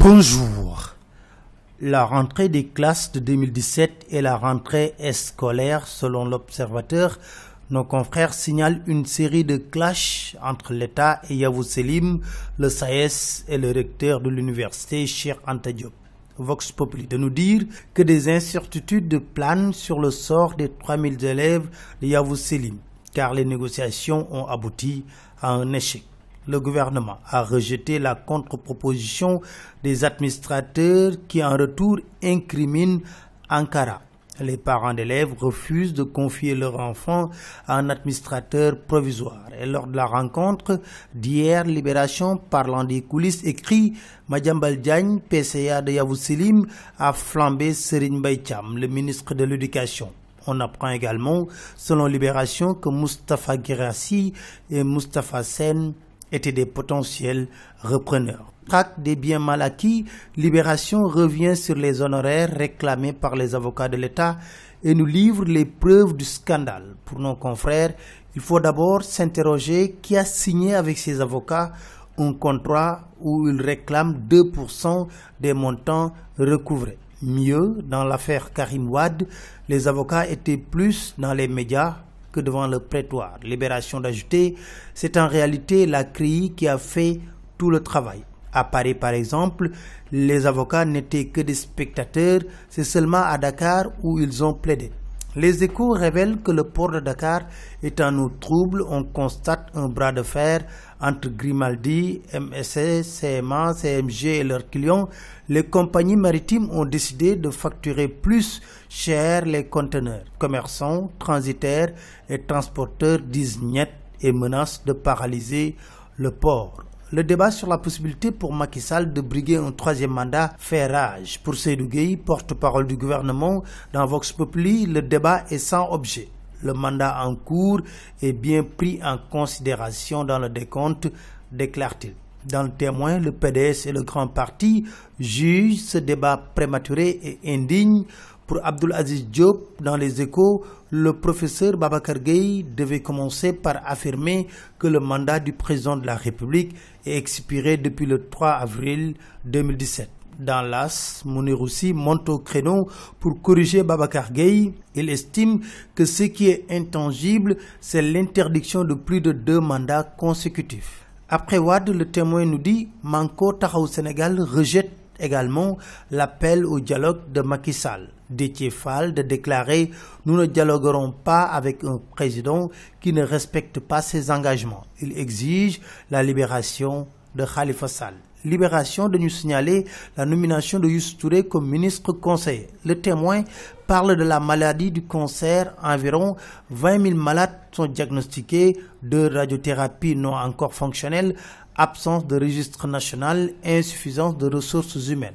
Bonjour. La rentrée des classes de 2017 est la rentrée scolaire selon l'Observateur. Nos confrères signalent une série de clashs entre l'État et Yavuz Selim, le SAES et le recteur de l'université Cheikh Anta Diop. Vox Populi de nous dire que des incertitudes planent sur le sort des 3000 élèves de Yavuz Selim, car les négociations ont abouti à un échec. Le gouvernement a rejeté la contre-proposition des administrateurs qui en retour incriminent Ankara. Les parents d'élèves refusent de confier leur enfant à un administrateur provisoire. Et lors de la rencontre d'hier, Libération, parlant des coulisses, écrit Madiambal Diagne, PCA de Yavuz Selim, a flambé Serigne Mbaye Thiam, le ministre de l'Éducation. On apprend également, selon Libération, que Moustapha Guirassy et Moustapha Sène étaient des potentiels repreneurs. Traque des biens mal acquis, Libération revient sur les honoraires réclamés par les avocats de l'État et nous livre les preuves du scandale. Pour nos confrères, il faut d'abord s'interroger qui a signé avec ses avocats un contrat où ils réclament 2% des montants recouvrés. Mieux, dans l'affaire Karim Wade, les avocats étaient plus dans les médias que devant le prétoire. Libération d'ajouter, c'est en réalité la CREI qui a fait tout le travail. À Paris, par exemple, les avocats n'étaient que des spectateurs, c'est seulement à Dakar où ils ont plaidé. Les Échos révèlent que le port de Dakar est en eau trouble. On constate un bras de fer entre Grimaldi, MSC, CMA, CMG et leurs clients. Les compagnies maritimes ont décidé de facturer plus cher les conteneurs. Commerçants, transitaires et transporteurs disent niet et menacent de paralyser le port. Le débat sur la possibilité pour Macky Sall de briguer un troisième mandat fait rage. Pour Seydou Gueye, porte-parole du gouvernement, dans Vox Populi, le débat est sans objet. Le mandat en cours est bien pris en considération dans le décompte, déclare-t-il. Dans le Témoin, le PDS et le Grand Parti jugent ce débat prématuré et indigne. Pour Abdoul Aziz Diop, dans les Échos, le professeur Babacar Gueye devait commencer par affirmer que le mandat du président de la République est expiré depuis le 3 avril 2017. Dans l'AS, Mounir Roussi monte au créneau pour corriger Babacar Gueye. Il estime que ce qui est intangible, c'est l'interdiction de plus de 2 mandats consécutifs. Après Wade, le Témoin nous dit Manko Taxawu Sénégal rejette également l'appel au dialogue de Macky Sall. Déthié Fall de déclarer « Nous ne dialoguerons pas avec un président qui ne respecte pas ses engagements ». Il exige la libération de Khalifa Sall. Libération de nous signaler la nomination de Youssou Touré comme ministre conseiller. Le Témoin parle de la maladie du cancer. Environ 20 000 malades sont diagnostiqués, de radiothérapie non encore fonctionnelle, absence de registre national, insuffisance de ressources humaines.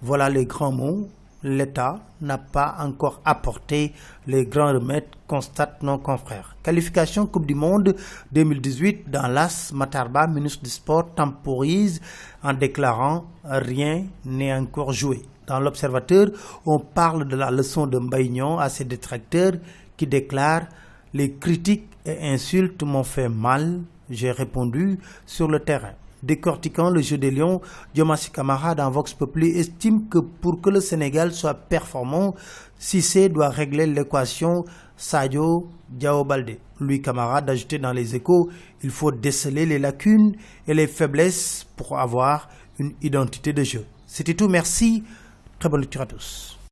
Voilà les grands mots. L'État n'a pas encore apporté les grands remèdes, constatent nos confrères. Qualification Coupe du Monde 2018 dans l'AS, Matarba, ministre du Sport, temporise en déclarant « Rien n'est encore joué ». Dans l'Observateur, on parle de la leçon de Mbaye Niang à ses détracteurs qui déclarent « Les critiques et insultes m'ont fait mal, j'ai répondu sur le terrain ». Décortiquant le jeu des Lions, Diomaye Kamara dans Vox Populi estime que pour que le Sénégal soit performant, Cissé doit régler l'équation Sadio Diao Baldé. Louis Camara d'ajouter dans les Échos, il faut déceler les lacunes et les faiblesses pour avoir une identité de jeu. C'était tout, merci, très bonne lecture à tous.